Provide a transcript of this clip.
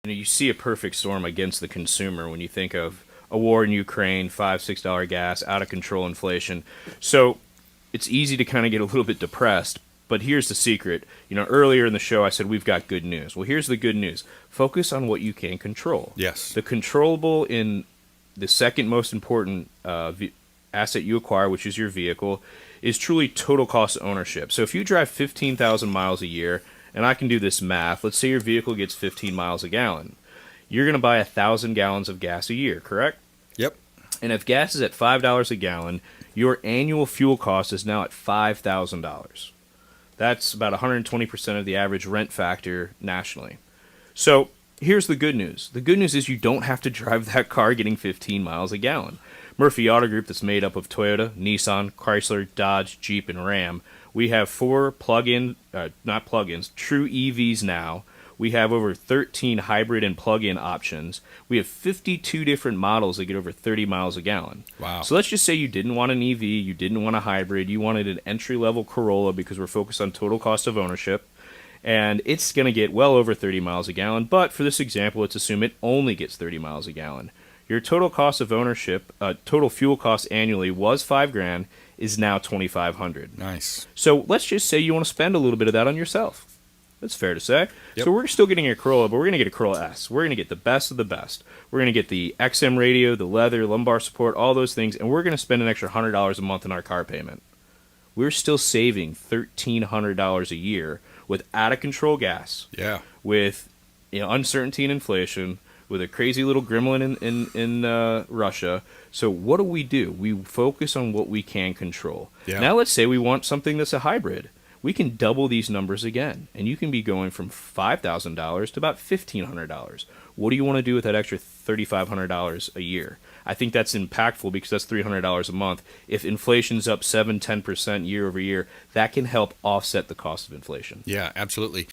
You see a perfect storm against the consumer when you think of a war in Ukraine, $5, $6 gas, out of control inflation. So it's easy to kind of get a little bit depressed. But here's the secret. Earlier in the show, I said we've got good news. Well, here's the good news. Focus on what you can control. Yes. The controllable in the second most important asset you acquire, which is your vehicle, is truly total cost of ownership. So if you drive 15,000 miles a year, and I can do this math, let's say your vehicle gets 15 miles a gallon. You're going to buy 1,000 gallons of gas a year, correct? Yep. And if gas is at $5 a gallon, your annual fuel cost is now at $5,000. That's about 120% of the average rent factor nationally. So here's the good news. The good news is you don't have to drive that car getting 15 miles a gallon. Murphy Auto Group, that's made up of Toyota, Nissan, Chrysler, Dodge, Jeep, and Ram. We have 4 not plug-ins, true EVs now. We have over 13 hybrid and plug-in options. We have 52 different models that get over 30 miles a gallon. Wow. So let's just say you didn't want an EV, you didn't want a hybrid, you wanted an entry-level Corolla because we're focused on total cost of ownership, and it's going to get well over 30 miles a gallon, but for this example, let's assume it only gets 30 miles a gallon. Your total cost of ownership, total fuel cost annually was $5,000, is now $2,500. Nice. So let's just say you want to spend a little bit of that on yourself. That's fair to say. Yep. So we're still getting a Corolla, but we're going to get a Corolla S. We're going to get the best of the best. We're going to get the XM radio, the leather, lumbar support, all those things, and we're going to spend an extra $100 a month on our car payment. We're still saving $1,300 a year with out-of-control gas, Yeah. with uncertainty and inflation, with a crazy little gremlin in Russia. So what do? We focus on what we can control. Yeah. Now let's say we want something that's a hybrid. We can double these numbers again, and you can be going from $5,000 to about $1,500. What do you want to do with that extra $3,500 a year? I think that's impactful because that's $300 a month. If inflation's up 7-10% year over year, that can help offset the cost of inflation. Yeah, absolutely.